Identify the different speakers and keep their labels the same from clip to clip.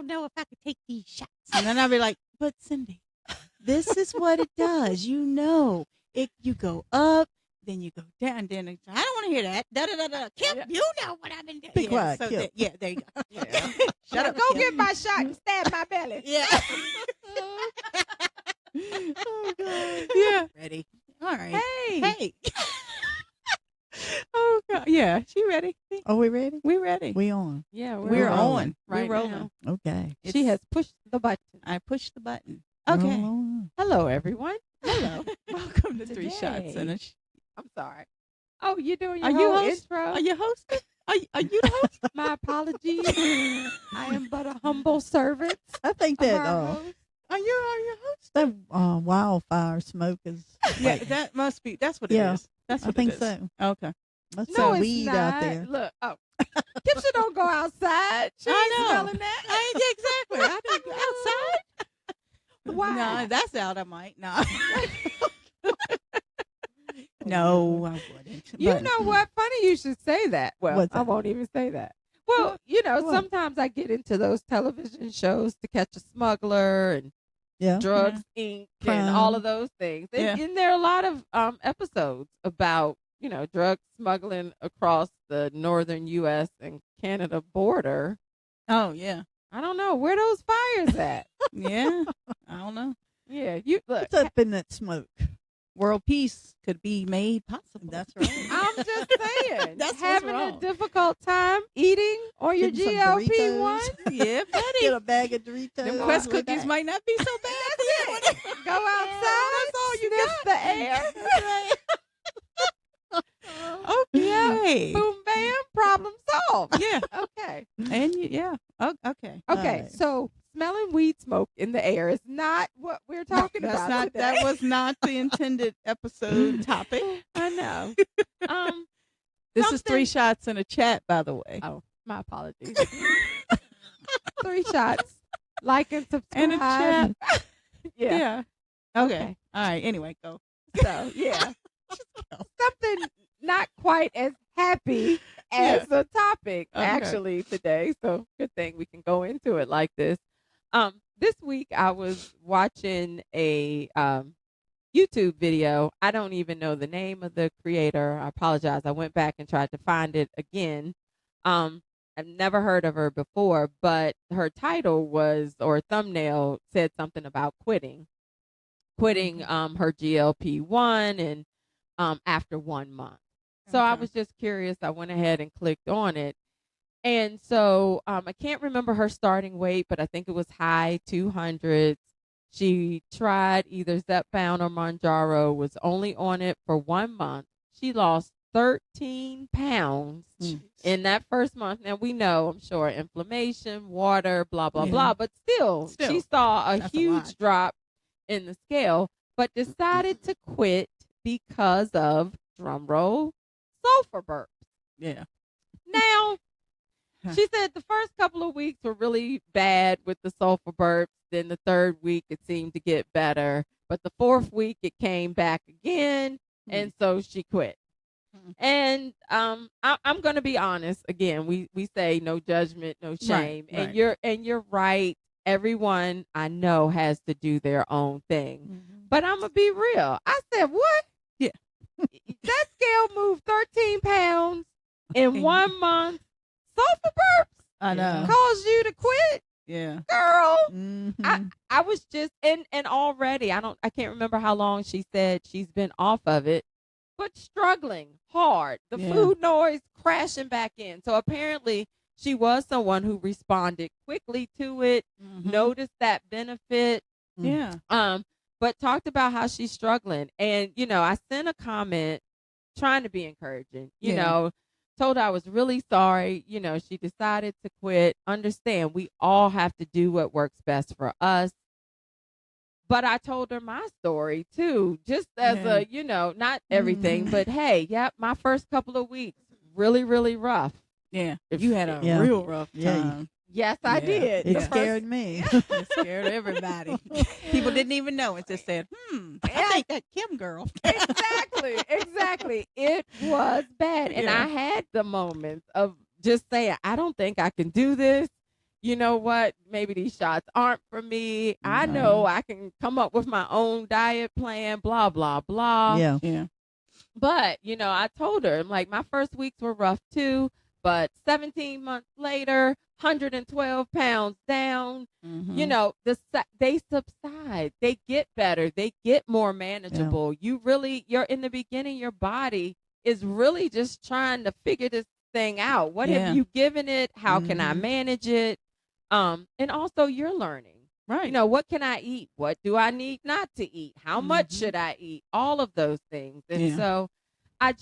Speaker 1: know if I could take these shots. And then I'll be like, but Cindy, this is what it does. You know, you go up, then you go down. Then I don't want to hear that. Da da da da. Kim, you know what I've been doing.
Speaker 2: Be quiet,
Speaker 1: so
Speaker 2: Kim.
Speaker 1: there you go.
Speaker 3: Yeah.
Speaker 1: Shut up.
Speaker 3: Go
Speaker 1: Kim.
Speaker 3: get my shot and stab my belly.
Speaker 1: Yeah.
Speaker 2: Oh, God.
Speaker 1: Yeah. Ready. All right.
Speaker 3: Hey.
Speaker 1: Oh God. Yeah. She ready?
Speaker 2: Are we ready?
Speaker 1: We ready.
Speaker 2: We on.
Speaker 3: Yeah,
Speaker 1: We're
Speaker 2: rolling.
Speaker 1: on.
Speaker 3: right
Speaker 1: We're rolling.
Speaker 3: now.
Speaker 2: Okay.
Speaker 3: She has pushed the button.
Speaker 1: I pushed the button.
Speaker 2: Roll
Speaker 1: Okay.
Speaker 2: on.
Speaker 3: Hello, everyone.
Speaker 1: Hello. Welcome to Three Shots and a.
Speaker 3: I'm sorry. Oh, you're doing your
Speaker 1: Are you
Speaker 3: whole
Speaker 1: host?
Speaker 3: intro?
Speaker 1: Are you hosting? Are you the host?
Speaker 3: My apologies. I am but a humble servant.
Speaker 2: I think
Speaker 3: of
Speaker 2: that
Speaker 3: our host.
Speaker 1: Are you host?
Speaker 2: that wildfire smoke is.
Speaker 1: Yeah,
Speaker 2: like,
Speaker 1: that must be. That's what
Speaker 2: Yeah,
Speaker 1: it is. That's
Speaker 2: I
Speaker 1: what
Speaker 2: think
Speaker 1: it is.
Speaker 2: so.
Speaker 1: Okay.
Speaker 2: That's
Speaker 3: No,
Speaker 2: some
Speaker 3: it's
Speaker 2: weed
Speaker 3: not.
Speaker 2: out there.
Speaker 3: Look, Kipsha don't go outside. She
Speaker 1: I
Speaker 3: ain't
Speaker 1: know.
Speaker 3: smelling that.
Speaker 1: Exactly. I didn't go outside.
Speaker 3: Why?
Speaker 1: No, that's out. I might. No. No, I wouldn't.
Speaker 3: You
Speaker 1: But-
Speaker 3: know what? Funny you should say that. Well,
Speaker 2: What's
Speaker 3: I
Speaker 2: that?
Speaker 3: won't even say that. Well, you know,
Speaker 2: What?
Speaker 3: sometimes I get into those television shows To Catch a Smuggler and
Speaker 2: Yeah.
Speaker 3: Drugs Inc. and
Speaker 2: Crime.
Speaker 3: all of those things. And,
Speaker 1: Yeah.
Speaker 3: and there are a lot of episodes about, you know, drug smuggling across the northern U.S. and Canada border.
Speaker 1: Oh yeah.
Speaker 3: I don't know where those fires at.
Speaker 1: Yeah. I don't know.
Speaker 3: Yeah, you look.
Speaker 2: What's up in that smoke?
Speaker 1: World peace could be made possible.
Speaker 2: That's right.
Speaker 3: I'm just saying,
Speaker 1: That's what's
Speaker 3: having a
Speaker 1: wrong.
Speaker 3: difficult time eating on your
Speaker 2: Getting some
Speaker 3: GLP-1.
Speaker 2: Doritos.
Speaker 1: Yeah, buddy.
Speaker 2: Get a bag of Doritos.
Speaker 1: Them Quest
Speaker 2: with
Speaker 1: cookies
Speaker 2: that.
Speaker 1: might not be so bad.
Speaker 3: Go outside.
Speaker 1: That's all you
Speaker 3: sniff
Speaker 1: got.
Speaker 3: the air.
Speaker 1: Okay.
Speaker 3: Boom, bam, problem solved.
Speaker 1: Yeah.
Speaker 3: Okay.
Speaker 1: And yeah. Oh, okay.
Speaker 3: Okay.
Speaker 2: Right.
Speaker 3: So smelling weed smoke in the air is not what we're talking
Speaker 1: That's
Speaker 3: about.
Speaker 1: not.
Speaker 3: today.
Speaker 1: That was not the intended episode topic.
Speaker 3: I know.
Speaker 1: This is
Speaker 3: Something-
Speaker 1: 3 shots in a chat, by the way.
Speaker 3: Oh, my apologies. 3 shots. Like and subscribe.
Speaker 1: And a chat.
Speaker 3: Yeah.
Speaker 1: Okay.
Speaker 3: Okay.
Speaker 1: All right. Anyway, go.
Speaker 3: So yeah. Something not quite as happy as the topic
Speaker 1: Okay.
Speaker 3: actually today. So good thing we can go into it like this. This week I was watching a YouTube video. I don't even know the name of the creator. I apologize. I went back and tried to find it again. I've never heard of her before, but her title was, or thumbnail said something about quitting her GLP-1 and after 1 month. So I
Speaker 1: Okay.
Speaker 3: was just curious. I went ahead and clicked on it. And so I can't remember her starting weight, but I think it was high 200s. She tried either Zepbound or Mounjaro, was only on it for 1 month. She lost 13 pounds in that first month. Now we know, I'm sure, inflammation, water, blah, blah,
Speaker 1: Yeah.
Speaker 3: blah. But still, she saw a
Speaker 1: That's a
Speaker 3: huge
Speaker 1: lot.
Speaker 3: drop in the scale, but decided to quit because of, drum roll, sulfur burps.
Speaker 1: Yeah.
Speaker 3: Now,
Speaker 1: Huh.
Speaker 3: she said the first couple of weeks were really bad with the sulfur burps. Then the third week, it seemed to get better. But the fourth week, it came back again. And so she quit.
Speaker 1: Hmm.
Speaker 3: And I'm going to be honest. Again, we say no judgment, no shame.
Speaker 1: right.
Speaker 3: And you're right. Everyone I know has to do their own thing. But I'm going to be real. I said, what?
Speaker 1: Yeah.
Speaker 3: That scale moved 13 pounds in
Speaker 1: And-
Speaker 3: 1 month. Sulfur burps
Speaker 1: I know.
Speaker 3: caused you to quit,
Speaker 1: Yeah.
Speaker 3: girl.
Speaker 2: Mhm.
Speaker 3: I was just and already I can't remember how long she said she's been off of it, but struggling hard. The
Speaker 1: Yeah.
Speaker 3: food noise crashing back in. So apparently she was someone who responded quickly to it, noticed that benefit,
Speaker 1: Yeah.
Speaker 3: but talked about how she's struggling. And, you know, I sent a comment trying to be encouraging, you
Speaker 1: Yeah.
Speaker 3: know, told her I was really sorry. You know, she decided to quit. Understand, we all have to do what works best for us. But I told her my story too, just as
Speaker 1: Yeah.
Speaker 3: a, you know, not everything,
Speaker 2: Mhm.
Speaker 3: but hey, yep, my first couple of weeks, really, really rough.
Speaker 1: Yeah.
Speaker 3: If-
Speaker 1: You had a
Speaker 2: Yeah.
Speaker 1: real rough
Speaker 2: Yeah.
Speaker 1: time.
Speaker 3: Yes, I
Speaker 1: Yeah.
Speaker 3: did.
Speaker 2: It
Speaker 3: The first-
Speaker 2: scared me.
Speaker 1: It scared everybody. People didn't even know. It just said, I think that Kim girl.
Speaker 3: Exactly. It was bad. And
Speaker 1: Yeah.
Speaker 3: I had the moments of just saying, I don't think I can do this. you know what, maybe these shots aren't for me. I
Speaker 2: Right.
Speaker 3: know I can come up with my own diet plan, blah, blah, blah.
Speaker 2: Yeah.
Speaker 1: Yeah.
Speaker 3: But, I told her, I'm like, my first weeks were rough too, but 17 months later, 112 pounds down,
Speaker 1: Mhm.
Speaker 3: they subside. They get better. They get more manageable. You're in the beginning, your body is really just trying to figure this thing out. What
Speaker 1: Yeah.
Speaker 3: have you given it? How can I
Speaker 2: Mhm.
Speaker 3: manage it? And also you're learning.
Speaker 1: Right.
Speaker 3: What can I eat? What do I need not to eat? How much
Speaker 1: Mhm.
Speaker 3: should I eat? All of those things. And
Speaker 1: Yeah.
Speaker 3: so I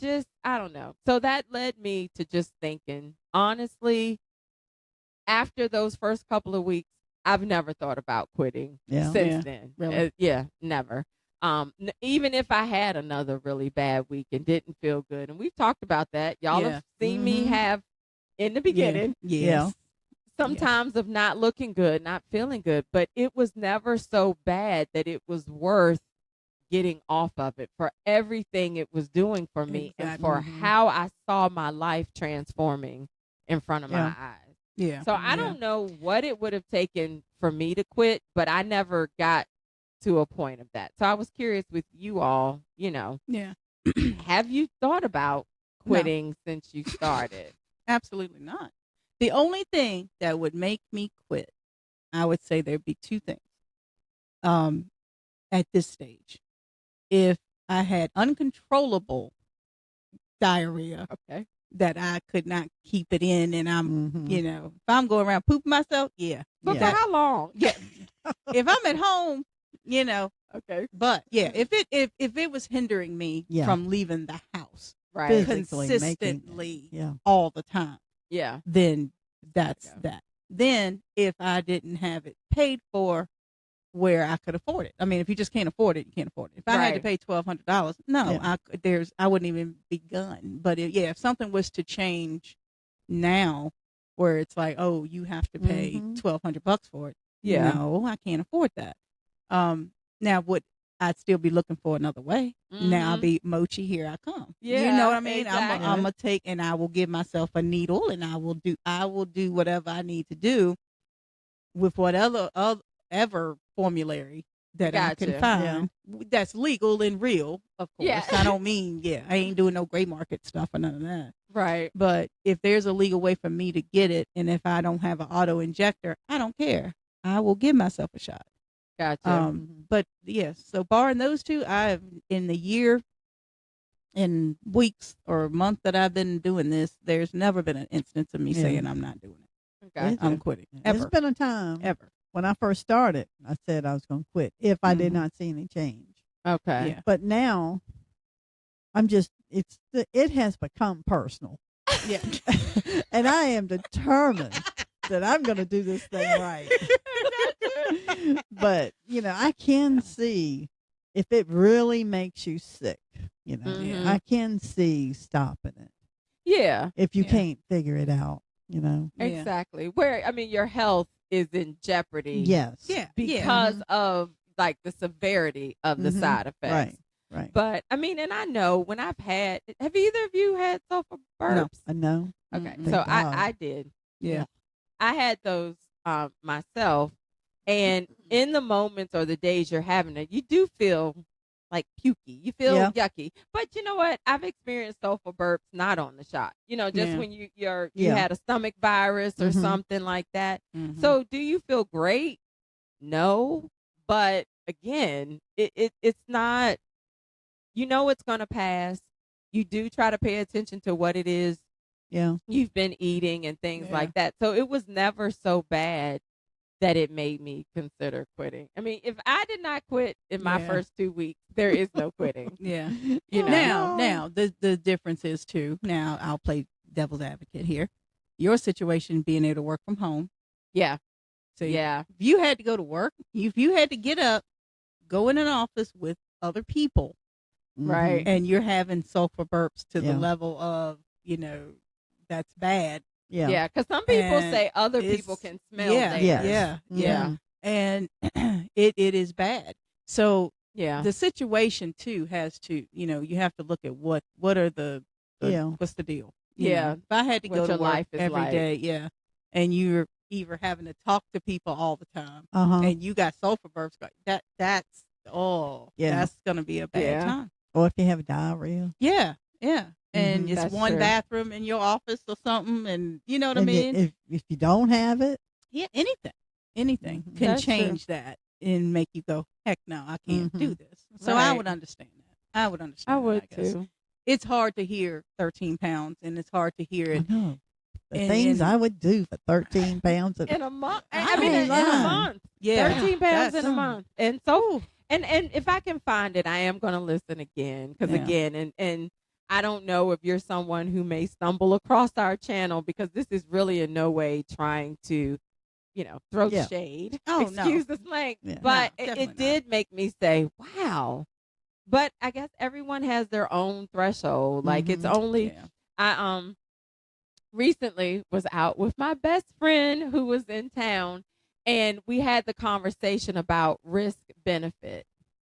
Speaker 3: don't know. So that led me to just thinking, honestly, after those first couple of weeks, I've never thought about quitting
Speaker 2: Yeah.
Speaker 3: since
Speaker 1: Yeah.
Speaker 3: then.
Speaker 1: Really?
Speaker 3: Yeah, never. Even if I had another really bad week and didn't feel good, and we've talked about that. Y'all
Speaker 1: Yeah.
Speaker 3: have seen me
Speaker 2: Mhm.
Speaker 3: have in the
Speaker 1: Yeah.
Speaker 3: beginning
Speaker 1: Yes.
Speaker 3: sometimes of not looking good, not feeling good, but it was never so bad that it was worth getting off of it for everything it was doing for me and
Speaker 1: Exactly.
Speaker 3: for
Speaker 2: Mhm.
Speaker 3: how I saw my life transforming in front of
Speaker 2: Yeah.
Speaker 3: my eyes.
Speaker 1: Yeah.
Speaker 3: So I don't know what it would have taken for me to quit, but I never got to a point of that. So I was curious with you all,
Speaker 1: Yeah.
Speaker 3: have you thought about
Speaker 1: No.
Speaker 3: quitting since you started?
Speaker 1: Absolutely not. The only thing that would make me quit, I would say there'd be two things. At this stage, if I had uncontrollable diarrhea
Speaker 3: Okay.
Speaker 1: that I could not keep it in, and I'm,
Speaker 2: Mhm.
Speaker 1: if I'm going around pooping myself, yeah,
Speaker 3: But
Speaker 2: Yeah.
Speaker 3: for how long?
Speaker 1: yeah. If I'm at home,
Speaker 3: Okay.
Speaker 1: but yeah, if it was hindering me
Speaker 2: Yeah.
Speaker 1: from leaving the house
Speaker 3: Right.
Speaker 2: Physically making it.
Speaker 1: consistently
Speaker 2: Yeah.
Speaker 1: all the time,
Speaker 3: Yeah.
Speaker 1: then that's
Speaker 3: go.
Speaker 1: that. Then if I didn't have it paid for where I could afford it. I mean, if you just can't afford it, you can't afford it. If I had to
Speaker 3: Right.
Speaker 1: pay $1,200, no,
Speaker 2: Yeah.
Speaker 1: I wouldn't even begun. But if something was to change now, where it's like, oh, you have to pay
Speaker 2: Mhm.
Speaker 1: $1,200 for it.
Speaker 3: Yeah.
Speaker 1: No, I can't afford that. Now would I'd still be looking for another way. Now I'll
Speaker 3: Mhm.
Speaker 1: be mochi, here I come. You know
Speaker 3: Yeah,
Speaker 1: what I mean?
Speaker 3: exactly.
Speaker 1: I'm gonna take, and I will give myself a needle, and I will do whatever I need to do with whatever ever formulary that I can
Speaker 3: Gotcha.
Speaker 1: find that's legal and real, of course.
Speaker 3: Yeah.
Speaker 1: I don't mean, I ain't doing no gray market stuff or none of that.
Speaker 3: Right.
Speaker 1: But if there's a legal way for me to get it, and if I don't have an auto injector, I don't care. I will give myself a shot.
Speaker 3: Gotcha.
Speaker 2: Mhm.
Speaker 1: But yes, so barring those two, I've in the year and weeks or month that I've been doing this, there's never been an instance of me
Speaker 2: Yeah.
Speaker 1: saying I'm not doing it.
Speaker 3: Gotcha.
Speaker 1: I'm quitting.
Speaker 2: There's
Speaker 1: Ever.
Speaker 2: been a time
Speaker 1: Ever.
Speaker 2: when I first started, I said I was going to quit if I did
Speaker 1: Mhm.
Speaker 2: not see any change.
Speaker 3: Okay.
Speaker 1: Yeah.
Speaker 2: But now it has become personal.
Speaker 1: Yeah.
Speaker 2: And I am determined that I'm going to do this thing right. But, I can see if it really makes you sick,
Speaker 3: Mhm.
Speaker 2: I can see stopping it
Speaker 3: Yeah.
Speaker 2: if you
Speaker 1: Yeah.
Speaker 2: can't figure it out,
Speaker 1: Yeah.
Speaker 3: Exactly. Your health is in jeopardy.
Speaker 2: Yes.
Speaker 1: Yeah.
Speaker 3: Because of like the severity of the
Speaker 2: Mhm.
Speaker 3: side effects.
Speaker 2: Right.
Speaker 3: But and I know when have either of you had sulfur burps?
Speaker 2: I know.
Speaker 3: Okay.
Speaker 1: Mm-mm.
Speaker 3: So
Speaker 2: Thank God.
Speaker 3: I did.
Speaker 1: Yeah.
Speaker 3: I had those myself, and in the moments or the days you're having it, you do feel like pukey. You feel
Speaker 2: Yeah.
Speaker 3: yucky. But you know what? I've experienced sulful burps not on the shot. Just
Speaker 1: Yeah.
Speaker 3: when you
Speaker 2: Yeah.
Speaker 3: had a stomach virus or
Speaker 2: Mhm.
Speaker 3: something like that.
Speaker 1: Mhm.
Speaker 3: So do you feel great? No. But again, it's not, it's gonna pass. You do try to pay attention to what it is
Speaker 2: Yeah.
Speaker 3: you've been eating and things
Speaker 1: Yeah.
Speaker 3: like that. So it was never so bad that it made me consider quitting. I mean, if I did not quit in my
Speaker 1: Yeah.
Speaker 3: first 2 weeks, there is no quitting.
Speaker 1: Yeah.
Speaker 3: You know.
Speaker 1: Now the difference is too. Now I'll play devil's advocate here. Your situation being able to work from home.
Speaker 3: Yeah.
Speaker 1: So
Speaker 3: Yeah.
Speaker 1: if you had to go to work, if you had to get up, go in an office with other people,
Speaker 3: Right.
Speaker 2: Mhm.
Speaker 1: and you're having sulfur burps to the
Speaker 2: Yeah.
Speaker 1: level of, that's bad.
Speaker 2: Yeah.
Speaker 3: Yeah. Because some people
Speaker 1: And
Speaker 3: say other
Speaker 1: it's-
Speaker 3: people can smell
Speaker 1: yeah,
Speaker 3: theirs.
Speaker 2: Yes.
Speaker 1: yeah,
Speaker 3: Yeah.
Speaker 2: Mhm.
Speaker 1: And it is bad. So
Speaker 3: Yeah.
Speaker 1: the situation too has to, you have to look at what are the
Speaker 2: Yeah.
Speaker 1: what's the deal?
Speaker 3: Yeah.
Speaker 1: If I had to
Speaker 3: What
Speaker 1: go to
Speaker 3: your
Speaker 1: work
Speaker 3: life is
Speaker 1: every
Speaker 3: like.
Speaker 1: day, yeah, and you're either having to talk to people all the time,
Speaker 2: Uh-huh.
Speaker 1: and you got sulfur bursts. That's
Speaker 2: Yeah.
Speaker 1: that's gonna be a bad
Speaker 3: Yeah.
Speaker 1: time.
Speaker 2: Or if you have diarrhea.
Speaker 1: Yeah, yeah. And
Speaker 2: Mhm.
Speaker 1: it's
Speaker 3: That's
Speaker 1: one
Speaker 3: true.
Speaker 1: bathroom in your office or something, and you know what I
Speaker 2: And
Speaker 1: mean.
Speaker 2: if you don't have it,
Speaker 1: Yeah, anything
Speaker 2: Mhm.
Speaker 1: can
Speaker 3: That's true.
Speaker 1: change that and make you go, heck no, I can't do
Speaker 2: Mhm.
Speaker 1: this. So I
Speaker 3: Right.
Speaker 1: would understand that. I would
Speaker 3: I
Speaker 1: understand
Speaker 3: would
Speaker 1: that, I guess.
Speaker 3: too.
Speaker 1: It's hard to hear 13 pounds, and it's hard to hear
Speaker 2: I
Speaker 1: it.
Speaker 2: know the
Speaker 1: And-
Speaker 2: things
Speaker 1: and-
Speaker 2: I would do for 13 pounds.
Speaker 3: In a month.
Speaker 1: I
Speaker 3: I mean,
Speaker 1: ain't
Speaker 3: in a
Speaker 2: lying.
Speaker 3: month.
Speaker 1: Yeah,
Speaker 3: 13 pounds in a
Speaker 2: that's-
Speaker 3: month. And so, and if I can find it, I am going to listen again. Because
Speaker 1: Yeah.
Speaker 3: again, and I don't know if you're someone who may stumble across our channel, because this is really in no way trying to, throw
Speaker 2: Yeah.
Speaker 3: shade.
Speaker 1: Oh, no.
Speaker 3: Excuse the slang.
Speaker 2: Yeah.
Speaker 3: But
Speaker 1: No,
Speaker 3: it
Speaker 1: definitely not.
Speaker 3: did make me say, wow. But I guess everyone has their own threshold. Like it's
Speaker 2: Mhm.
Speaker 3: only,
Speaker 1: Yeah.
Speaker 3: I recently was out with my best friend who was in town, and we had the conversation about risk benefit.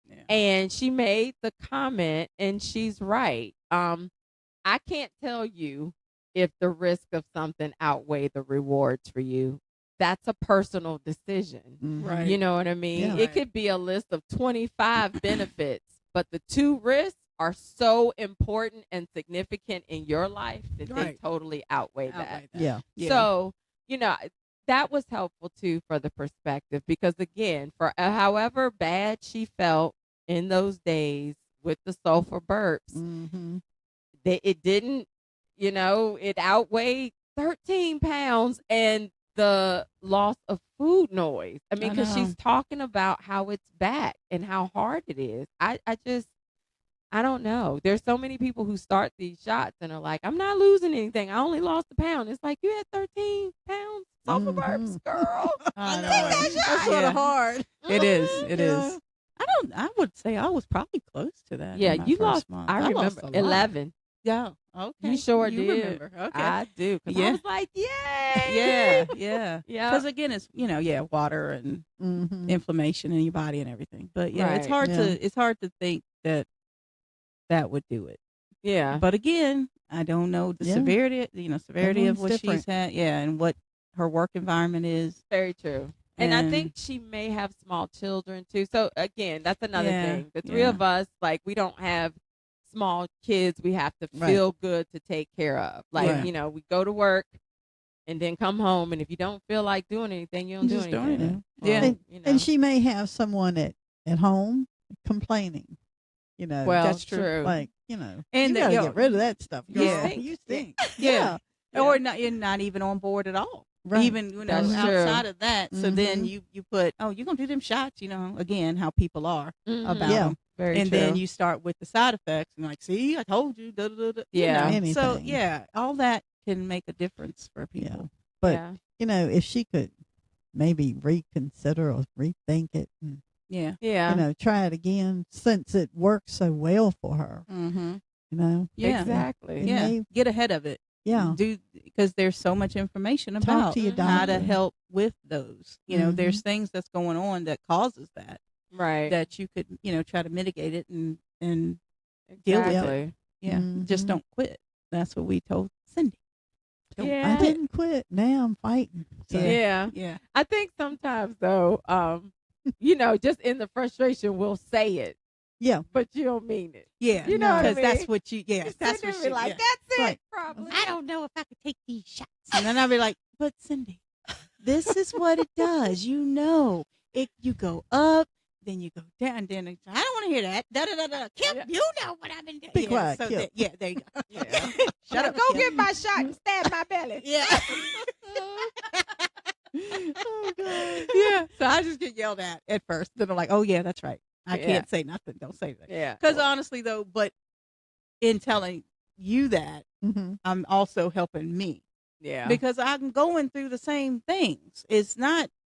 Speaker 1: Yeah.
Speaker 3: And she made the comment, and she's right. I can't tell you if the risk of something outweigh the rewards for you. That's a personal decision.
Speaker 2: Mhm.
Speaker 1: Right.
Speaker 3: You know what I mean?
Speaker 2: Yeah.
Speaker 3: It could be a list of 25 benefits, but the two risks are so important and significant in your life that they
Speaker 1: Right.
Speaker 3: totally outweigh that.
Speaker 1: Outweigh that.
Speaker 2: Yeah.
Speaker 1: Yeah.
Speaker 3: So, that was helpful too for the perspective, because again, for however bad she felt in those days with the sulfur burps,
Speaker 2: Mm-hmm.
Speaker 3: it didn't, it outweighed 13 pounds and the loss of food noise. I mean,
Speaker 1: I
Speaker 3: because
Speaker 1: know.
Speaker 3: she's talking about how it's back and how hard it is. I don't know. There's so many people who start these shots and are like, I'm not losing anything. I only lost a pound. It's like, you had 13 pounds sulfur burps,
Speaker 2: Mhm.
Speaker 3: girl.
Speaker 1: I know.
Speaker 3: that shot.
Speaker 2: That's sort
Speaker 1: Yeah.
Speaker 2: of hard.
Speaker 1: It is. It
Speaker 2: Yeah.
Speaker 1: is. I would say I was probably close to that.
Speaker 3: Yeah,
Speaker 1: in my
Speaker 3: you
Speaker 1: first
Speaker 3: lost.
Speaker 1: month.
Speaker 3: I
Speaker 1: lost
Speaker 3: remember
Speaker 1: a lot.
Speaker 3: 11.
Speaker 1: Yeah. Okay.
Speaker 3: You sure
Speaker 1: you
Speaker 3: did.
Speaker 1: remember. Okay.
Speaker 3: I do. 'Cause I
Speaker 1: Yeah.
Speaker 3: was like, yay.
Speaker 1: yeah. Yeah.
Speaker 3: Yeah.
Speaker 1: Because again, it's water and
Speaker 2: Mm-hmm.
Speaker 1: inflammation in your body and everything. But yeah, it's
Speaker 3: Right.
Speaker 1: hard
Speaker 2: Yeah.
Speaker 1: to think that would do it.
Speaker 3: Yeah.
Speaker 1: But again, I don't know the
Speaker 2: Yeah.
Speaker 1: severity of
Speaker 2: Everyone's
Speaker 1: what
Speaker 2: different.
Speaker 1: she's had. Yeah, and what her work environment is.
Speaker 3: Very true. And I think she may have small children too. So again, that's another
Speaker 1: Yeah,
Speaker 3: thing. The three
Speaker 1: yeah.
Speaker 3: of us, like, we don't have small kids we have to
Speaker 2: Right.
Speaker 3: feel good to take care of. Like,
Speaker 1: Right.
Speaker 3: we go to work and then come home, and if you don't feel like doing anything, you don't do
Speaker 1: Just doing
Speaker 3: anything.
Speaker 1: it. Yeah.
Speaker 3: Well,
Speaker 2: And she may have someone at home complaining.
Speaker 3: well,
Speaker 1: That's true.
Speaker 2: like
Speaker 1: And
Speaker 2: you
Speaker 1: that-
Speaker 2: gotta
Speaker 1: yo,
Speaker 2: get rid of that stuff. Girl.
Speaker 1: yeah.
Speaker 2: You stink.
Speaker 1: Yeah.
Speaker 3: Yeah.
Speaker 1: Or you're not even on board at all.
Speaker 2: Right.
Speaker 1: Even
Speaker 3: That's true.
Speaker 1: outside of that. So then
Speaker 2: Mhm.
Speaker 1: you put, you're gonna do them shots. Again, how people are
Speaker 3: Mhm.
Speaker 1: about
Speaker 2: Yeah.
Speaker 1: them.
Speaker 3: Very
Speaker 1: And
Speaker 3: true.
Speaker 1: then you start with the side effects and like, see, I told you. Da, da, da, da, you
Speaker 3: Yeah.
Speaker 1: know. So
Speaker 2: Anything.
Speaker 1: yeah, all that can make a difference for people.
Speaker 2: But
Speaker 3: yeah.
Speaker 2: if she could maybe reconsider or rethink it and
Speaker 1: Yeah.
Speaker 3: Yeah.
Speaker 2: try it again, since it works so well for her.
Speaker 1: Mm-hmm.
Speaker 2: Yeah.
Speaker 3: Exactly.
Speaker 2: It
Speaker 1: Yeah.
Speaker 2: may-
Speaker 1: Get ahead of it.
Speaker 2: Yeah.
Speaker 1: Because there's so much information
Speaker 2: Talk
Speaker 1: about
Speaker 2: to your
Speaker 1: how to
Speaker 2: doctor.
Speaker 1: help with those.
Speaker 2: Mhm.
Speaker 1: There's things that's going on that causes that
Speaker 3: Right.
Speaker 1: that you could try to mitigate it and deal with it.
Speaker 3: Exactly.
Speaker 1: Just
Speaker 2: Mhm.
Speaker 1: don't quit. That's what we told Cindy. Don't
Speaker 3: Yeah.
Speaker 2: I
Speaker 1: quit.
Speaker 2: didn't quit. Now I'm fighting. So,
Speaker 3: Yeah.
Speaker 1: Yeah.
Speaker 3: I think sometimes though, just in the frustration, we'll say it,
Speaker 2: yeah.
Speaker 3: but you don't mean it.
Speaker 1: Yeah.
Speaker 3: You know what I
Speaker 1: Because that's
Speaker 3: mean?
Speaker 1: what you. Yeah.
Speaker 3: You
Speaker 1: That's
Speaker 3: sit
Speaker 1: what
Speaker 3: there and
Speaker 1: she.
Speaker 3: be like,
Speaker 1: Yeah.
Speaker 3: that's it,
Speaker 2: Right.
Speaker 3: probably.
Speaker 1: I don't know if I could take these shots. And then I'll be like, but Cindy, this is what it does. You go up, then you go down, then I don't want to hear that. Da da da da. Kim,
Speaker 3: Yeah.
Speaker 1: you know what I've been doing.
Speaker 2: Be quiet,
Speaker 1: So
Speaker 2: Kim.
Speaker 1: there you go.
Speaker 3: Yeah.
Speaker 1: Shut up.
Speaker 3: Go
Speaker 1: Kim.
Speaker 3: get my shot and stab my belly.
Speaker 1: Yeah.
Speaker 2: Oh, God.
Speaker 1: Yeah. So I just get yelled at first. Then I'm like, oh yeah, that's right. I
Speaker 3: Yeah.
Speaker 1: can't say nothing. Don't say that.
Speaker 3: Yeah.
Speaker 1: Because honestly, though, but in telling you that,
Speaker 2: Mm-hmm.
Speaker 1: I'm also helping me
Speaker 3: Yeah.
Speaker 1: because I'm going through the same things.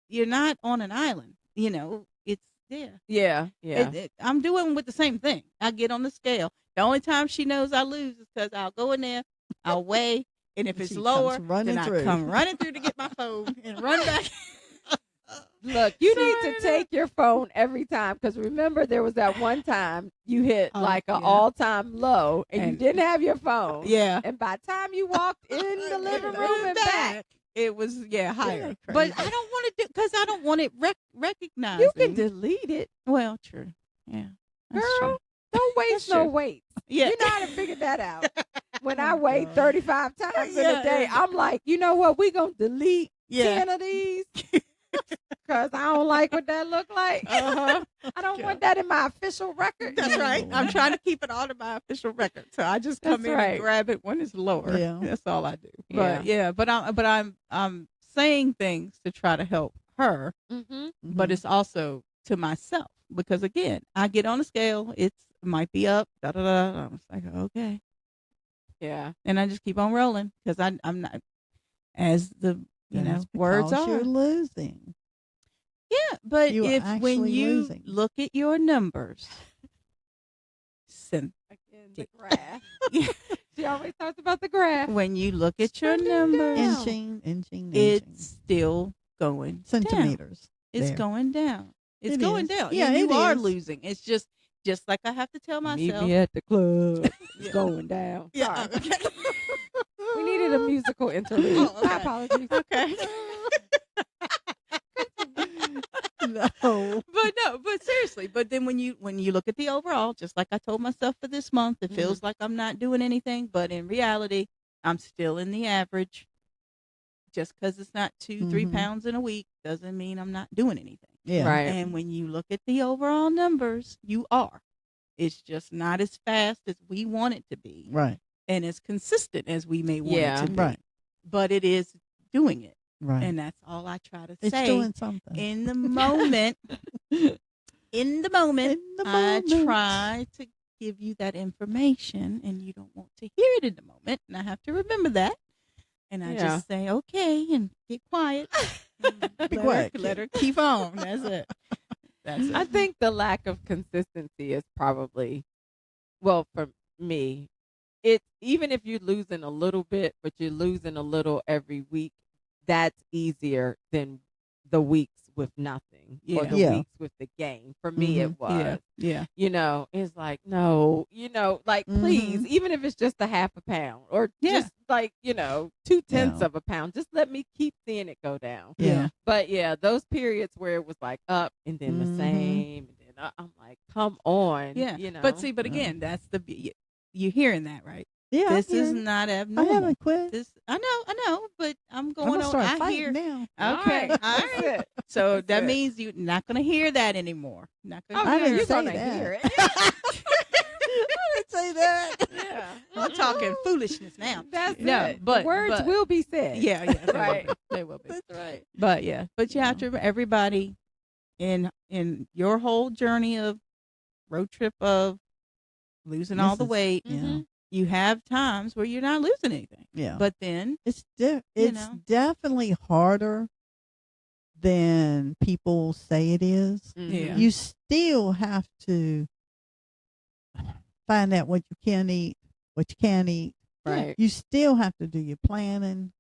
Speaker 1: You're not on an island. It's there.
Speaker 3: Yeah. Yeah.
Speaker 1: I'm doing with the same thing. I get on the scale. The only time she knows I lose is because I'll go in there, I'll weigh, and if it's
Speaker 2: She
Speaker 1: lower,
Speaker 2: comes running
Speaker 1: then
Speaker 2: through.
Speaker 1: I come running through to get my phone and run back.
Speaker 3: Look, you
Speaker 1: So,
Speaker 3: need to take your phone every time, because remember there was that one time you hit
Speaker 1: Oh,
Speaker 3: like an
Speaker 1: yeah.
Speaker 3: all-time low and you
Speaker 1: And-
Speaker 3: didn't have your phone.
Speaker 1: Yeah.
Speaker 3: And by the time you walked in the living room and back,
Speaker 1: It was higher,
Speaker 2: Yeah,
Speaker 1: but I
Speaker 2: crazy.
Speaker 1: don't want to do because I don't want it recognized.
Speaker 3: You can delete it,
Speaker 1: Well, true. Yeah, that's
Speaker 3: girl.
Speaker 1: true.
Speaker 3: Don't waste
Speaker 1: That's
Speaker 3: no
Speaker 1: true.
Speaker 3: weights.
Speaker 1: Yeah,
Speaker 3: You know how to figure that out. When I
Speaker 2: Oh,
Speaker 3: weigh
Speaker 2: God.
Speaker 3: 35 times in
Speaker 1: Yeah,
Speaker 3: a day,
Speaker 1: yeah.
Speaker 3: I'm like, you know what? We gonna delete
Speaker 1: Yeah.
Speaker 3: 10 of these because I don't like what that look like.
Speaker 1: Uh-huh.
Speaker 3: I don't want that in my official record.
Speaker 1: That's
Speaker 2: Oh,
Speaker 1: right. I'm
Speaker 2: Lord.
Speaker 1: trying to keep it all in my official record, so I just come
Speaker 3: That's
Speaker 1: in
Speaker 3: right.
Speaker 1: and grab it when it's lower.
Speaker 2: Yeah.
Speaker 1: That's all I do.
Speaker 3: Yeah.
Speaker 1: But I'm saying things to try to help her,
Speaker 3: Mm-hmm.
Speaker 1: but it's also to myself because again, I get on a scale, it might be up, da da da. I'm just like, okay,
Speaker 3: Yeah.
Speaker 1: and I just keep on rolling because I'm not as the
Speaker 2: That's
Speaker 1: words
Speaker 2: because
Speaker 1: are.
Speaker 2: you're losing.
Speaker 1: Yeah, but
Speaker 2: You are
Speaker 1: if when
Speaker 2: actually
Speaker 1: you
Speaker 2: losing.
Speaker 1: look at your numbers,
Speaker 3: Again, the graph. She always talks about the graph.
Speaker 1: when you look at your
Speaker 3: Trending
Speaker 1: numbers,
Speaker 3: down.
Speaker 2: Inching.
Speaker 1: it's still going down.
Speaker 2: Centimeters.
Speaker 1: It's
Speaker 2: there.
Speaker 1: going down. It's
Speaker 2: It
Speaker 1: going
Speaker 2: is.
Speaker 1: down.
Speaker 2: Yeah,
Speaker 1: and you
Speaker 2: it
Speaker 1: are
Speaker 2: is.
Speaker 1: losing. It's just like I have to tell
Speaker 3: Meet
Speaker 1: myself.
Speaker 3: me at the club. It's
Speaker 1: Yeah.
Speaker 3: going down.
Speaker 1: Yeah.
Speaker 3: Sorry.
Speaker 1: Okay.
Speaker 3: We needed a musical interlude.
Speaker 1: Oh, okay.
Speaker 3: My apologies.
Speaker 1: Okay.
Speaker 2: No.
Speaker 1: But seriously, but then when you look at the overall, just like I told myself for this month, it
Speaker 3: Mm-hmm.
Speaker 1: feels like I'm not doing anything, but in reality, I'm still in the average. Just because it's not 2-3
Speaker 2: Mhm.
Speaker 1: pounds in a week doesn't mean I'm not doing anything.
Speaker 2: Yeah.
Speaker 3: Right.
Speaker 1: And when you look at the overall numbers, you are. It's just not as fast as we want it to be,
Speaker 2: Right.
Speaker 1: and as consistent as we may want
Speaker 3: Yeah.
Speaker 1: it to be.
Speaker 2: Right.
Speaker 1: But it is doing it,
Speaker 2: Right.
Speaker 1: and that's all I try to
Speaker 2: It's
Speaker 1: say.
Speaker 2: doing something.
Speaker 1: In the moment, in the moment, I
Speaker 2: moment.
Speaker 1: try to give you that information, and you don't want to hear it in the moment, and I have to remember that. And I
Speaker 3: Yeah.
Speaker 1: just say, okay, and get quiet.
Speaker 2: Be quiet,
Speaker 1: Let her keep on. That's it. That's it.
Speaker 3: I think the lack of consistency is probably, well, for me, it even if you're losing a little bit, but you're losing a little every week, that's easier than the weeks with nothing or
Speaker 1: Yeah.
Speaker 3: the
Speaker 2: Yeah.
Speaker 3: weeks with the gain. For me, it was.
Speaker 1: Yeah. Yeah.
Speaker 3: It's like, no, like, please, even if it's just a half a pound or
Speaker 1: Yeah.
Speaker 3: just like, 2/10 of a pound, just let me keep seeing it go down.
Speaker 2: Yeah.
Speaker 3: But yeah, those periods where it was like up and then the same, and then I'm like, come on.
Speaker 1: Yeah.
Speaker 3: You know.
Speaker 1: But see, again, that's you're hearing that, right?
Speaker 2: Yeah.
Speaker 1: This
Speaker 2: I'm
Speaker 1: is
Speaker 2: hearing it.
Speaker 1: not
Speaker 2: I
Speaker 1: abnormal.
Speaker 2: haven't quit.
Speaker 1: I know, but I'm
Speaker 2: I'm
Speaker 1: going
Speaker 2: gonna
Speaker 1: on.
Speaker 2: start
Speaker 1: I
Speaker 2: fighting
Speaker 1: hear.
Speaker 2: now.
Speaker 1: Okay. All
Speaker 3: That's
Speaker 1: right.
Speaker 3: it.
Speaker 1: So
Speaker 3: That's
Speaker 1: that
Speaker 3: it.
Speaker 1: means you're not going to hear that anymore. Not
Speaker 3: Oh,
Speaker 1: going
Speaker 2: I
Speaker 1: to
Speaker 2: didn't
Speaker 3: you're
Speaker 2: say
Speaker 3: gonna
Speaker 2: that.
Speaker 3: hear it.
Speaker 2: I didn't say that.
Speaker 3: Yeah.
Speaker 1: I'm talking foolishness now.
Speaker 3: That's
Speaker 1: No,
Speaker 3: it.
Speaker 1: but-
Speaker 3: The words
Speaker 1: but-
Speaker 3: will be said.
Speaker 1: Yeah, they
Speaker 3: Right.
Speaker 1: will be. They will be.
Speaker 2: That's right.
Speaker 1: But you have to remember, everybody in your whole journey of road trip of losing all the
Speaker 2: This is-
Speaker 1: weight,
Speaker 2: Yeah.
Speaker 1: you have times where you're not losing anything.
Speaker 2: Yeah.
Speaker 1: But then
Speaker 2: It's
Speaker 1: You
Speaker 2: it's
Speaker 1: know.
Speaker 2: definitely harder than people say it is.
Speaker 1: Yeah.
Speaker 2: You still have to find out what you can eat, what you can't eat.
Speaker 3: Right.
Speaker 2: You still have to do your planning,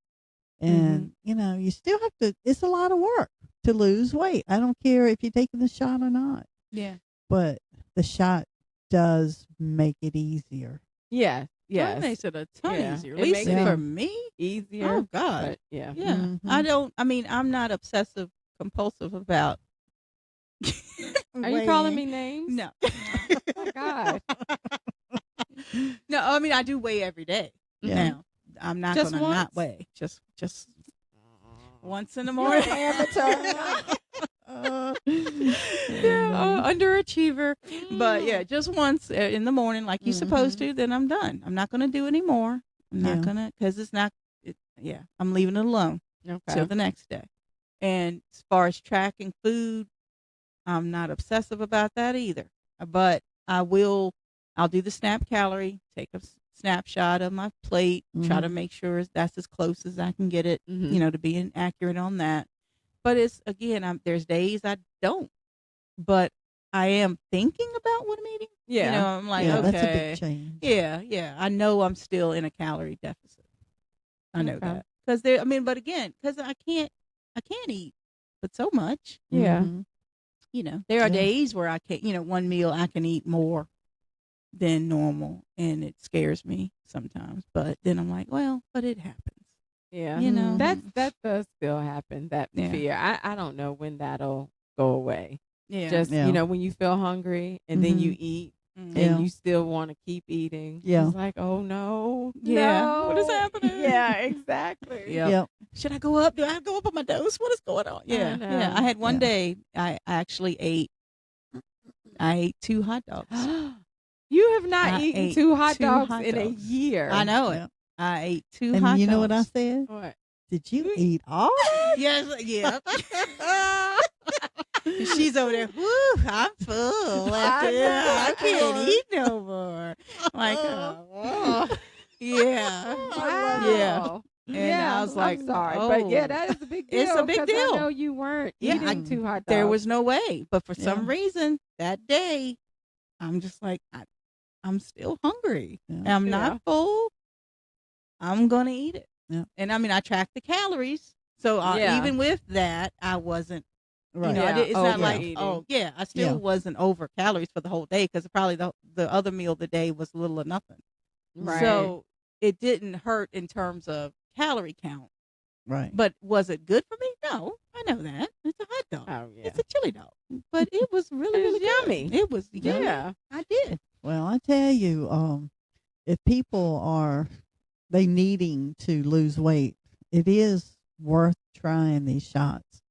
Speaker 2: and you still have to. It's a lot of work to lose weight. I don't care if you're taking the shot or not,
Speaker 1: yeah,
Speaker 2: but the shot does make it easier.
Speaker 3: Yeah.
Speaker 1: that
Speaker 3: Yes.
Speaker 1: makes it a ton
Speaker 3: Yeah.
Speaker 1: easier.
Speaker 3: It
Speaker 1: At least
Speaker 3: makes
Speaker 2: it
Speaker 1: for me.
Speaker 3: Easier.
Speaker 1: Oh God.
Speaker 3: But yeah.
Speaker 1: Yeah.
Speaker 2: Mhm.
Speaker 1: I'm not obsessive compulsive about.
Speaker 3: Are you calling me names?
Speaker 1: No.
Speaker 3: Oh God.
Speaker 1: No, I mean I do weigh every day.
Speaker 2: Yeah.
Speaker 1: Now I'm not
Speaker 3: Just
Speaker 1: gonna not
Speaker 3: once?
Speaker 1: weigh. Just once in the
Speaker 3: You're
Speaker 1: morning.
Speaker 3: an amateur.
Speaker 1: Underachiever. But yeah, just once in the morning, like you're supposed
Speaker 2: Mhm.
Speaker 1: to. Then I'm done. I'm not gonna do any more. I'm not
Speaker 2: Yeah.
Speaker 1: gonna because it's not. I'm leaving it alone
Speaker 3: Okay.
Speaker 1: till the next day. And as far as tracking food, I'm not obsessive about that either. But I'll do the snap calorie, take a snapshot of my plate, try to make sure that's as close as I can get it,
Speaker 3: Mhm.
Speaker 1: to be accurate on that. But it's, again, there's days I don't, but I am thinking about what I'm eating.
Speaker 3: Yeah.
Speaker 1: I'm like,
Speaker 2: Yeah,
Speaker 1: okay.
Speaker 2: that's a big change.
Speaker 1: Yeah. I know I'm still in a calorie deficit. I know
Speaker 3: Okay.
Speaker 1: that. Because but again, because I can't eat, but so much.
Speaker 3: Yeah.
Speaker 2: Mhm.
Speaker 1: There are
Speaker 2: Yeah.
Speaker 1: days where I can't, one meal I can eat more than normal, and it scares me sometimes. But then I'm like, well, but it happens.
Speaker 3: Yeah.
Speaker 1: You know,
Speaker 3: That does still happen, that
Speaker 1: Yeah.
Speaker 3: fear. I don't know when that'll go away.
Speaker 1: yeah,
Speaker 3: Just,
Speaker 2: Yeah.
Speaker 3: when you feel hungry and then you eat
Speaker 1: Mhm.
Speaker 2: Yeah.
Speaker 3: and you still want to keep eating.
Speaker 2: Yeah.
Speaker 3: It's like, oh no.
Speaker 1: Yeah. What is
Speaker 3: no.
Speaker 1: happening?
Speaker 3: Yeah, exactly.
Speaker 1: Yep.
Speaker 2: Yep.
Speaker 1: Should I go up? Do I go up on my dose? What is going on? Yeah, yeah.
Speaker 3: know.
Speaker 1: I had one
Speaker 2: Yeah.
Speaker 1: day. I actually ate. I ate 2 hot dogs.
Speaker 3: You have not
Speaker 1: I
Speaker 3: eaten
Speaker 1: ate
Speaker 3: 2 hot
Speaker 1: 2
Speaker 3: dogs
Speaker 1: hot
Speaker 3: in a
Speaker 1: dogs.
Speaker 3: year.
Speaker 1: I know it.
Speaker 2: Yep.
Speaker 1: I ate 2
Speaker 2: And
Speaker 1: hot
Speaker 2: you
Speaker 1: dogs.
Speaker 2: know what I said?
Speaker 3: What?
Speaker 2: Did you eat all that?
Speaker 1: Yes, yeah. She's over there. Woo, I'm full. After I can't eat no more. Like, yeah, yeah.
Speaker 3: Wow.
Speaker 1: And I was like,
Speaker 3: I'm sorry, but yeah,
Speaker 1: oh.
Speaker 3: that is a big deal.
Speaker 1: It's a big
Speaker 3: 'cause
Speaker 1: deal.
Speaker 3: I know you weren't
Speaker 1: Yeah,
Speaker 3: eating 2 hot dogs.
Speaker 1: There was no way, but for some
Speaker 2: Yeah.
Speaker 1: reason that day, I'm just like, I'm still hungry.
Speaker 2: Yeah.
Speaker 1: And I'm not full. I'm gonna eat it.
Speaker 2: Yeah.
Speaker 1: And I mean, I tracked the calories, so
Speaker 3: Yeah.
Speaker 1: even with that, I wasn't.
Speaker 2: Right.
Speaker 1: You know,
Speaker 3: Yeah,
Speaker 1: it's not like,
Speaker 3: overeating.
Speaker 1: oh yeah, I still
Speaker 2: Yeah.
Speaker 1: wasn't over calories for the whole day because probably the other meal of the day was little or nothing.
Speaker 3: Right.
Speaker 1: So it didn't hurt in terms of calorie count.
Speaker 2: Right.
Speaker 1: But was it good for me? No, I know that. It's a hot dog.
Speaker 3: Oh yeah.
Speaker 1: It's a chili dog. But it was really,
Speaker 3: It was
Speaker 1: really good.
Speaker 3: yummy.
Speaker 1: It was yummy.
Speaker 3: Yeah.
Speaker 1: I did.
Speaker 2: Well, I tell you, if people are they needing to lose weight, it is worth trying these shots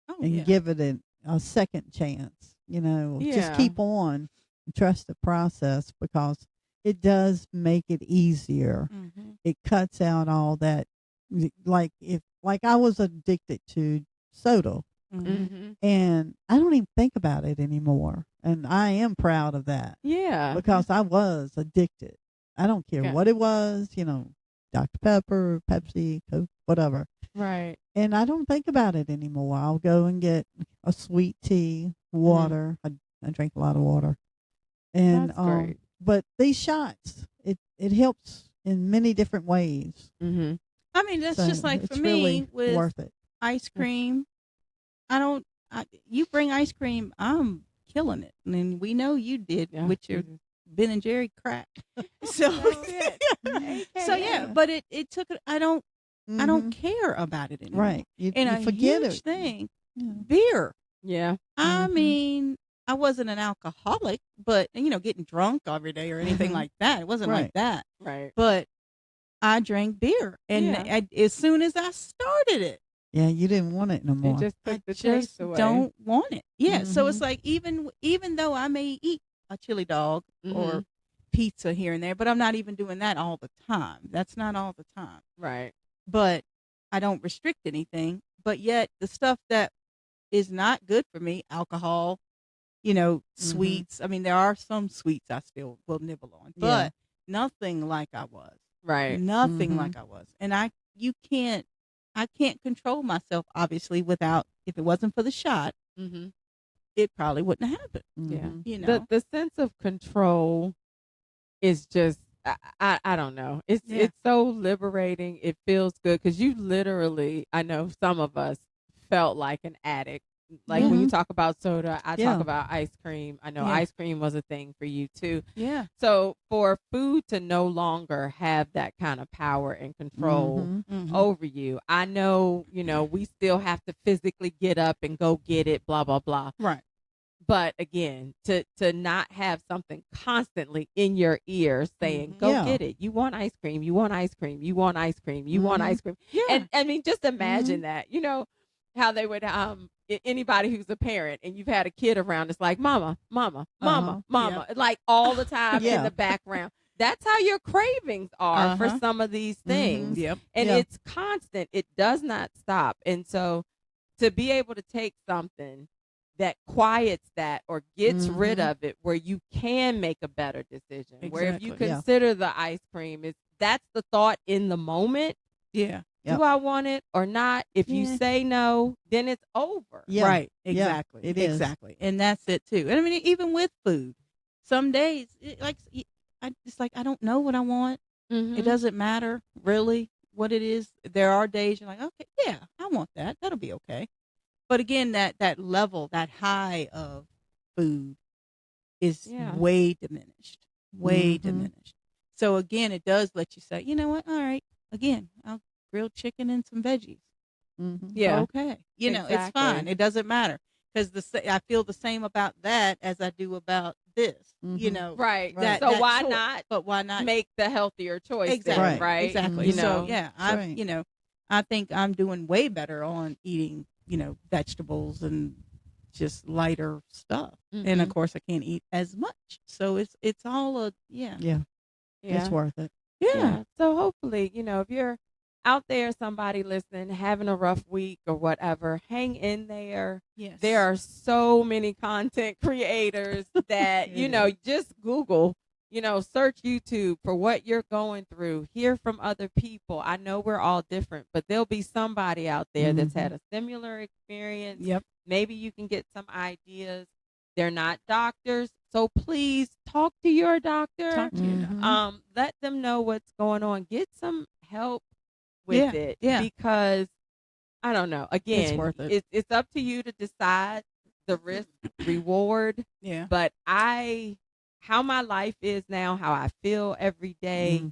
Speaker 1: Oh
Speaker 2: and
Speaker 1: yeah.
Speaker 2: give it a second chance. You know,
Speaker 3: Yeah.
Speaker 2: just keep on and trust the process because it does make it easier.
Speaker 1: Mm-hmm.
Speaker 2: It cuts out all that. Like I was addicted to soda.
Speaker 1: Mm-hmm.
Speaker 3: Mm-hmm.
Speaker 2: And I don't even think about it anymore. And I am proud of that
Speaker 3: Yeah.
Speaker 2: because I was addicted. I don't care
Speaker 3: Yeah.
Speaker 2: what it was, Dr. Pepper, Pepsi, Coke, whatever.
Speaker 3: Right.
Speaker 2: And I don't think about it anymore. I'll go and get a sweet tea, water. I drink a lot of water. And
Speaker 3: That's great.
Speaker 2: but these shots, it helps in many different ways.
Speaker 3: Mm-hmm.
Speaker 1: I mean, that's
Speaker 2: So
Speaker 1: just like
Speaker 2: it's
Speaker 1: for
Speaker 2: really
Speaker 1: me with
Speaker 2: worth it.
Speaker 1: ice cream. You bring ice cream, I'm killing it. And we know you did
Speaker 3: Yeah.
Speaker 1: with your Ben and Jerry crack. So, so yeah, but it took. I don't care about it anymore.
Speaker 2: Right. You,
Speaker 1: And
Speaker 2: you
Speaker 1: a
Speaker 2: forget
Speaker 1: huge
Speaker 2: it.
Speaker 1: thing,
Speaker 2: Yeah.
Speaker 1: beer.
Speaker 3: Yeah.
Speaker 1: I
Speaker 2: Mhm.
Speaker 1: mean, I wasn't an alcoholic, but getting drunk every day or anything
Speaker 2: Mhm.
Speaker 1: like that. It wasn't like
Speaker 2: Right.
Speaker 1: that.
Speaker 3: Right.
Speaker 1: But I drank beer, and
Speaker 3: Yeah.
Speaker 1: as soon as I started it,
Speaker 2: Yeah, you didn't want it no more.
Speaker 3: It just
Speaker 1: I
Speaker 3: took the
Speaker 1: just
Speaker 3: taste away.
Speaker 1: don't want it. Yeah, so it's
Speaker 2: Mhm.
Speaker 1: like even though I may eat a chili dog or
Speaker 3: Mhm.
Speaker 1: pizza here and there, but I'm not even doing that all the time. That's not all the time.
Speaker 3: Right.
Speaker 1: But I don't restrict anything. But yet the stuff that is not good for me, alcohol, sweets. I mean, there are some sweets I still will nibble on, but nothing like I was.
Speaker 3: Right.
Speaker 1: Nothing
Speaker 2: Mhm.
Speaker 1: like I was. And I can't control myself, obviously, without, if it wasn't for the shot,
Speaker 3: Mm-hmm.
Speaker 1: it probably wouldn't have happened.
Speaker 3: Yeah.
Speaker 2: Mhm.
Speaker 3: The sense of control is just I don't know. It's
Speaker 1: Yeah.
Speaker 3: so liberating. It feels good because you literally, I know some of us felt like an addict. Like when you talk about soda, I
Speaker 2: Yeah.
Speaker 3: talk about ice cream. I know
Speaker 1: Yeah.
Speaker 3: ice cream was a thing for you too.
Speaker 1: Yeah.
Speaker 3: So for food to no longer have that kind of power and control
Speaker 2: Mhm.
Speaker 1: Mm-hmm.
Speaker 3: over you, I know, we still have to physically get up and go get it, blah, blah, blah.
Speaker 1: Right.
Speaker 3: But again, to not have something constantly in your ear saying,
Speaker 1: Mhm.
Speaker 3: "Go
Speaker 2: Yeah.
Speaker 3: get it. You want ice cream. You want ice cream. You want ice cream. You want
Speaker 2: Mhm.
Speaker 3: ice cream."
Speaker 1: Yeah.
Speaker 3: And I mean, just imagine that. How they would anybody who's a parent and you've had a kid around, it's like, "Mama, mama, mama,
Speaker 2: Uh-huh.
Speaker 3: mama," like all the time in
Speaker 2: Yeah.
Speaker 3: the background. That's how your cravings are for
Speaker 1: Uh-huh.
Speaker 3: some of these things.
Speaker 1: Yep.
Speaker 3: And
Speaker 2: Yeah.
Speaker 3: it's constant. It does not stop. And so to be able to take something that quiets that or gets rid
Speaker 2: Mhm.
Speaker 3: of it where you can make a better decision. Where if you
Speaker 1: Exactly.
Speaker 2: Yeah.
Speaker 3: consider the ice cream, that's the thought in the moment.
Speaker 1: Yeah.
Speaker 2: Yep.
Speaker 3: Do I want it or not? If you
Speaker 1: Yeah.
Speaker 3: say no, then it's over.
Speaker 2: Yeah.
Speaker 1: Right.
Speaker 2: Yeah,
Speaker 1: Exactly.
Speaker 2: it is.
Speaker 1: Exactly. And that's it too. And I mean, even with food, some days, it's like I don't know what I want.
Speaker 3: Mhm.
Speaker 1: It doesn't matter really what it is. There are days you're like, okay, yeah, I want that. That'll be okay. But again, that level, that high of food is
Speaker 3: Yeah.
Speaker 1: way diminished. Way
Speaker 2: Mhm.
Speaker 1: diminished. So again, it does let you say, you know what? All right. Again, I'll grilled chicken and some veggies.
Speaker 3: Yeah.
Speaker 1: Okay. You know, it's
Speaker 3: Exactly.
Speaker 1: fine. It doesn't matter. Because I feel the same about that as I do about this. You know,
Speaker 3: Right.
Speaker 2: Right.
Speaker 3: So
Speaker 1: that
Speaker 3: why
Speaker 1: choice.
Speaker 3: not
Speaker 1: But why not
Speaker 3: make the healthier choice
Speaker 1: exactly
Speaker 3: then, right?
Speaker 1: exactly?
Speaker 3: You
Speaker 1: So
Speaker 3: know.
Speaker 1: yeah,
Speaker 2: right.
Speaker 1: you know, I think I'm doing way better on eating, you know, vegetables and just lighter stuff. And of
Speaker 3: Mhm.
Speaker 1: course, I can't eat as much. So it's all a
Speaker 2: Yeah.
Speaker 3: Yeah.
Speaker 2: It's worth it.
Speaker 1: yeah.
Speaker 3: So hopefully, you know, if you're out there, somebody listening, having a rough week or whatever, hang in there.
Speaker 1: Yes.
Speaker 3: There are so many content creators that, you know, just Google, you know, search YouTube for what you're going through, hear from other people. I know we're all different, but there'll be somebody out there that's had a similar experience.
Speaker 1: Yep.
Speaker 3: Maybe you can get some ideas. They're not doctors, so please talk to your doctor.
Speaker 1: Talk to your doctor.
Speaker 3: Let them know what's going on. Get some help with it.
Speaker 1: Yeah.
Speaker 3: Because I don't know. Again,
Speaker 2: worth it.
Speaker 3: It's up to you to decide the risk reward.
Speaker 1: Yeah.
Speaker 3: But how my life is now, how I feel every day,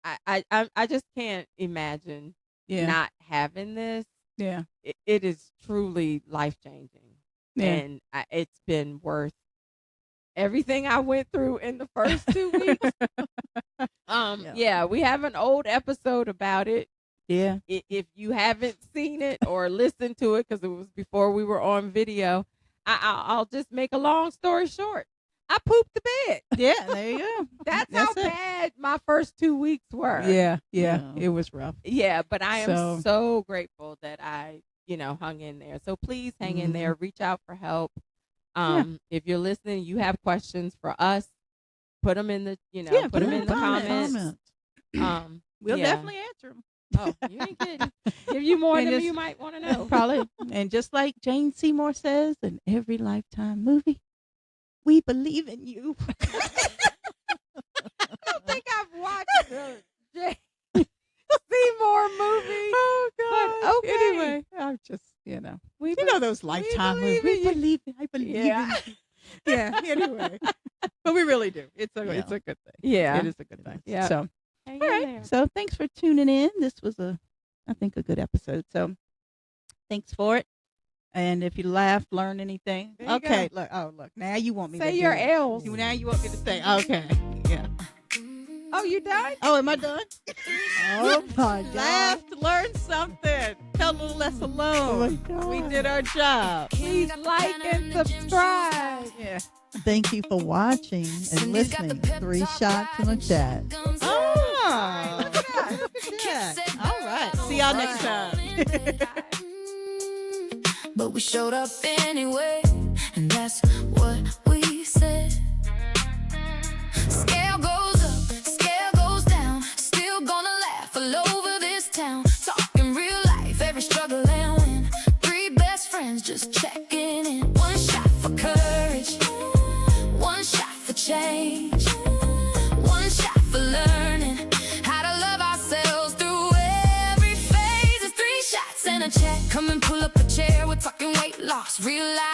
Speaker 3: I just can't imagine
Speaker 1: Yeah.
Speaker 3: not having this.
Speaker 1: Yeah.
Speaker 3: It is truly life changing.
Speaker 1: Yeah.
Speaker 3: And it's been worth everything I went through in the first 2 weeks. Yeah, we have an old episode about it.
Speaker 1: Yeah.
Speaker 3: If you haven't seen it or listened to it, because it was before we were on video, I'll just make a long story short. I pooped the bed.
Speaker 1: Yeah. There you go.
Speaker 3: That's how
Speaker 1: it.
Speaker 3: bad my first 2 weeks were.
Speaker 1: Yeah.
Speaker 2: Yeah.
Speaker 1: It was rough.
Speaker 3: Yeah, but I am
Speaker 1: So-
Speaker 3: so grateful that I, hung in there. So please hang in there. Reach out for help. If you're listening, you have questions for us, put them in the, put them in the comments.
Speaker 1: We'll
Speaker 3: yeah.
Speaker 1: definitely answer them.
Speaker 3: Oh, you ain't kidding. Give you more
Speaker 1: And
Speaker 3: than
Speaker 1: just-
Speaker 3: you might want to know.
Speaker 1: Probably. And just like Jane Seymour says in every Lifetime movie, we believe in you.
Speaker 3: I don't think I've watched the Jane Seymour movie.
Speaker 1: Oh God.
Speaker 3: But okay.
Speaker 1: Anyway, I'm just,
Speaker 3: We
Speaker 1: you know those Lifetime movies.
Speaker 3: believe in you.
Speaker 1: I believe
Speaker 3: Yeah.
Speaker 1: in you. Yeah. Anyway, but we really do. It's a good thing.
Speaker 3: Yeah.
Speaker 1: It is a good thing.
Speaker 3: Yeah.
Speaker 1: So
Speaker 3: Hang
Speaker 1: all
Speaker 3: in
Speaker 1: right.
Speaker 3: there.
Speaker 1: So thanks for tuning in. This was I think a good episode. So thanks for it. And if you laughed, learned anything,
Speaker 3: There you
Speaker 1: okay. Look. Now you want me
Speaker 3: Say
Speaker 1: to
Speaker 3: your
Speaker 1: do it.
Speaker 3: L's.
Speaker 1: Now you want me to say, okay, yeah.
Speaker 3: Oh, you done?
Speaker 1: Oh, am I done?
Speaker 2: Oh my God.
Speaker 1: Laughed, learned something, felt a little less alone.
Speaker 2: Oh my God.
Speaker 1: We did our job.
Speaker 3: Please like and subscribe.
Speaker 1: Yeah.
Speaker 2: Thank you for watching and listening. 3 shots in a chat.
Speaker 1: Oh, look at that. All right. See y'all next time.
Speaker 4: But we showed up anyway, and that's what we said. Scale goes up, scale goes down. Still gonna laugh all over this town. Talking real life, every struggle and win. 3 best friends just checking in. 1 shot for courage, 1 shot for change, 1 shot for learning how to love ourselves through every phase. It's 3 shots and a chat. Come and pull up a chair. We're talking weight loss, real life.